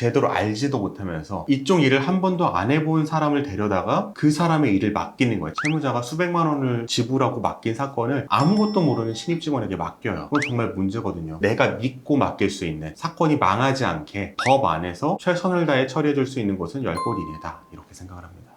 제대로 알지도 못하면서 이쪽 일을 한 번도 안 해본 사람을 데려다가 그 사람의 일을 맡기는 거예요. 채무자가 수백만 원을 지불하고 맡긴 사건을 아무것도 모르는 신입 직원에게 맡겨요. 그건 정말 문제거든요. 내가 믿고 맡길 수 있는, 사건이 망하지 않게 법 안에서 최선을 다해 처리해 줄 수 있는 곳은 10곳 이내다, 이렇게 생각을 합니다.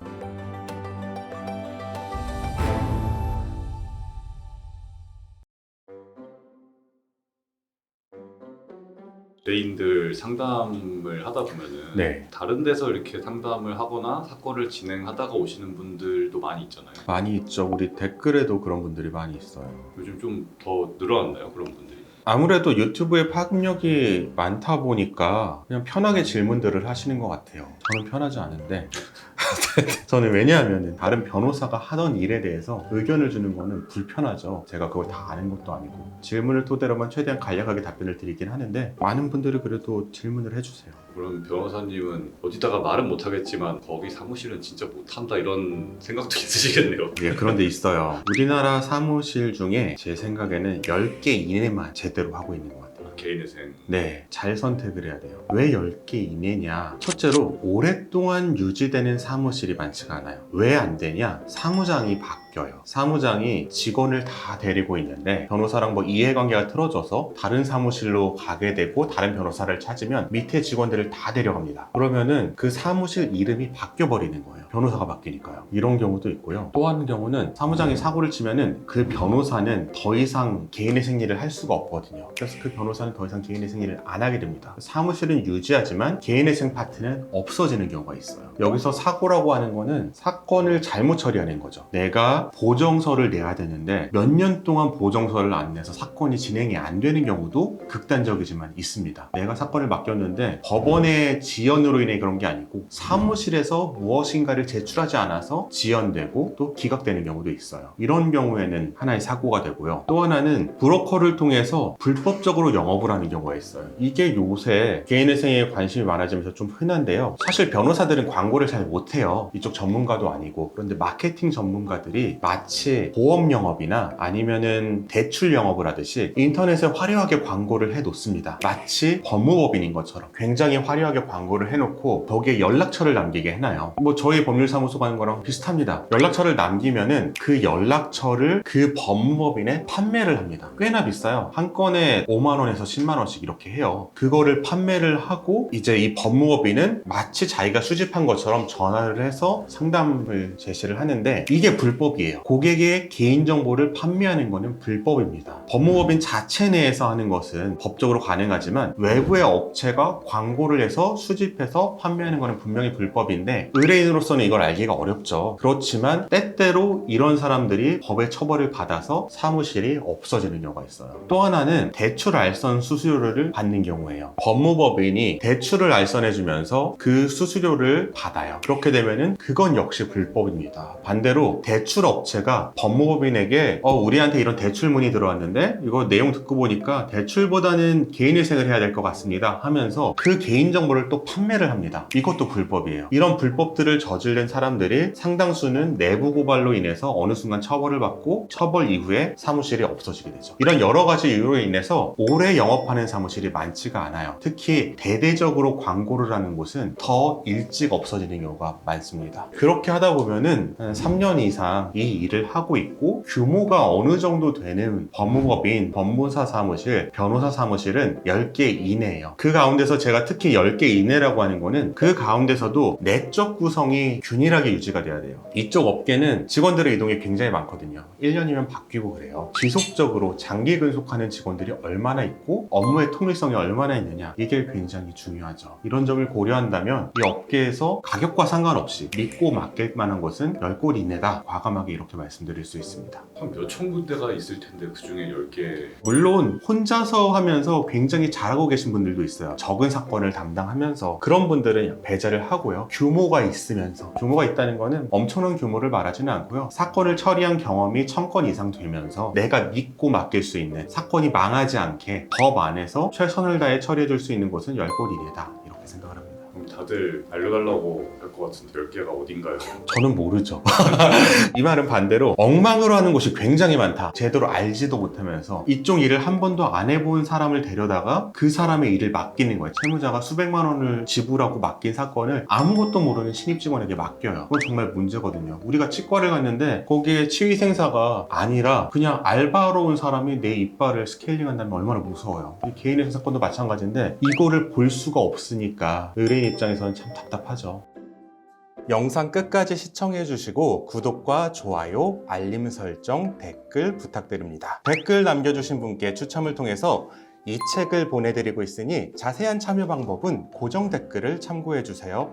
대인들 상담을 하다 보면은 네, 다른 데서 이렇게 상담을 하거나 사건을 진행하다가 오시는 분들도 많이 있잖아요. 많이 있죠. 우리 댓글에도 그런 분들이 많이 있어요. 요즘 좀 더 늘어났나요, 그런 분들이? 아무래도 유튜브에 파급력이 많다 보니까 그냥 편하게 질문들을 하시는 것 같아요. 저는 편하지 않은데 저는 왜냐하면 다른 변호사가 하던 일에 대해서 의견을 주는 거는 불편하죠. 제가 그걸 다 아는 것도 아니고 질문을 토대로만 최대한 간략하게 답변을 드리긴 하는데 많은 분들이 그래도 질문을 해주세요. 그럼 변호사님은 어디다가 말은 못하겠지만 거기 사무실은 진짜 못한다 이런 생각도 있으시겠네요. 예, 그런 데 있어요. 우리나라 사무실 중에 제 생각에는 10개 이내만 제대로 하고 있는 것 같아요. 개인회생. 네, 잘 선택을 해야 돼요. 왜 10개 이내냐? 첫째로 오랫동안 유지되는 사무실이 많지가 않아요. 왜 안 되냐? 사무장이 바뀌어요. 사무장이 직원을 다 데리고 있는데 변호사랑 뭐 이해관계가 틀어져서 다른 사무실로 가게 되고 다른 변호사를 찾으면 밑에 직원들을 다 데려갑니다. 그러면은 그 사무실 이름이 바뀌어 버리는 거예요. 변호사가 바뀌니까요. 이런 경우도 있고요. 또 한 경우는 사무장이 사고를 치면은 그 변호사는 더 이상 개인의 생리를 할 수가 없거든요. 그래서 그 변호사는 더 이상 개인의 생리를 안 하게 됩니다. 사무실은 유지하지만 개인의 생 파트는 없어지는 경우가 있어요. 여기서 사고라고 하는 거는 사건을 잘못 처리하는 거죠. 내가 보정서를 내야 되는데 몇 년 동안 보정서를 안 내서 사건이 진행이 안 되는 경우도 극단적이지만 있습니다. 내가 사건을 맡겼는데 법원의 지연으로 인해 그런 게 아니고 사무실에서 무엇인가를 제출하지 않아서 지연되고 또 기각되는 경우도 있어요. 이런 경우에는 하나의 사고가 되고요. 또 하나는 브로커를 통해서 불법적으로 영업을 하는 경우가 있어요. 이게 요새 개인회생에 관심이 많아지면서 좀 흔한데요. 사실 변호사들은 광고를 잘 못해요. 이쪽 전문가도 아니고. 그런데 마케팅 전문가들이 마치 보험 영업이나 아니면은 대출 영업을 하듯이 인터넷에 화려하게 광고를 해놓습니다. 마치 법무법인인 것처럼 굉장히 화려하게 광고를 해놓고 거기에 연락처를 남기게 해놔요. 뭐 저희 법률사무소 가는 거랑 비슷합니다. 연락처를 남기면은 그 연락처를 그 법무법인에 판매를 합니다. 꽤나 비싸요. 한 건에 5만 원에서 10만 원씩 이렇게 해요. 그거를 판매를 하고 이제 이 법무법인은 마치 자기가 수집한 것처럼 전화를 해서 상담을 제시를 하는데 이게 불법이에요. 고객의 개인정보를 판매하는 거는 불법입니다. 법무법인 자체 내에서 하는 것은 법적으로 가능하지만 외부의 업체가 광고를 해서 수집해서 판매하는 거는 분명히 불법인데 의뢰인으로서는 이걸 알기가 어렵죠. 그렇지만 때때로 이런 사람들이 법의 처벌을 받아서 사무실이 없어지는 경우가 있어요. 또 하나는 대출 알선 수수료를 받는 경우예요. 법무법인이 대출을 알선해주면서 그 수수료를 받아요. 그렇게 되면은 그건 역시 불법입니다. 반대로 대출 업체가 법무법인에게 우리한테 이런 대출문이 들어왔는데 이거 내용 듣고 보니까 대출보다는 개인회생을 해야 될 것 같습니다 하면서 그 개인정보를 또 판매를 합니다. 이것도 불법이에요. 이런 불법들을 저지른 사람들이 상당수는 내부 고발로 인해서 어느 순간 처벌을 받고 처벌 이후에 사무실이 없어지게 되죠. 이런 여러 가지 이유로 인해서 오래 영업하는 사무실이 많지가 않아요. 특히 대대적으로 광고를 하는 곳은 더 일찍 없어지는 경우가 많습니다. 그렇게 하다 보면은 한 3년 이상 이 일을 하고 있고 규모가 어느 정도 되는 법무법인, 법무사 사무실, 변호사 사무실은 10개 이내예요. 그 가운데서 제가 특히 10개 이내라고 하는 거는 그 가운데서도 내적 구성이 균일하게 유지가 돼야 돼요. 이쪽 업계는 직원들의 이동이 굉장히 많거든요. 1년이면 바뀌고 그래요. 지속적으로 장기 근속하는 직원들이 얼마나 있고 업무의 통일성이 얼마나 있느냐, 이게 굉장히 중요하죠. 이런 점을 고려한다면 이 업계에서 가격과 상관없이 믿고 맡길 만한 곳은 10곳 이내다, 과감하게 이렇게 말씀드릴 수 있습니다. 한 몇천 군데가 있을 텐데 그 중에 10개. 물론 혼자서 하면서 굉장히 잘하고 계신 분들도 있어요. 적은 사건을 담당하면서. 그런 분들은 배제를 하고요. 규모가 있으면서, 규모가 있다는 거는 엄청난 규모를 말하지는 않고요. 사건을 처리한 경험이 1000건 이상 되면서 내가 믿고 맡길 수 있는, 사건이 망하지 않게 법 안에서 최선을 다해 처리해 줄 수 있는 곳은 10곳 이내다, 이렇게 생각을 합니다. 그럼 다들 알려달라고 할 것 같은데 10개가 어딘가요? 저는 모르죠. 이 말은 반대로 엉망으로 하는 곳이 굉장히 많다. 제대로 알지도 못하면서 이쪽 일을 한 번도 안 해본 사람을 데려다가 그 사람의 일을 맡기는 거예요. 채무자가 수백만 원을 지불하고 맡긴 사건을 아무것도 모르는 신입 직원에게 맡겨요. 그건 정말 문제거든요. 우리가 치과를 갔는데 거기에 치위생사가 아니라 그냥 알바로 온 사람이 내 이빨을 스케일링 한다면 얼마나 무서워요. 이 개인의 사건도 마찬가지인데 이거를 볼 수가 없으니까 의뢰인 입장에서는 참 답답하죠. 영상 끝까지 시청해주시고 구독과 좋아요, 알림 설정, 댓글 부탁드립니다. 댓글 남겨주신 분께 추첨을 통해서 이 책을 보내드리고 있으니 자세한 참여 방법은 고정 댓글을 참고해주세요.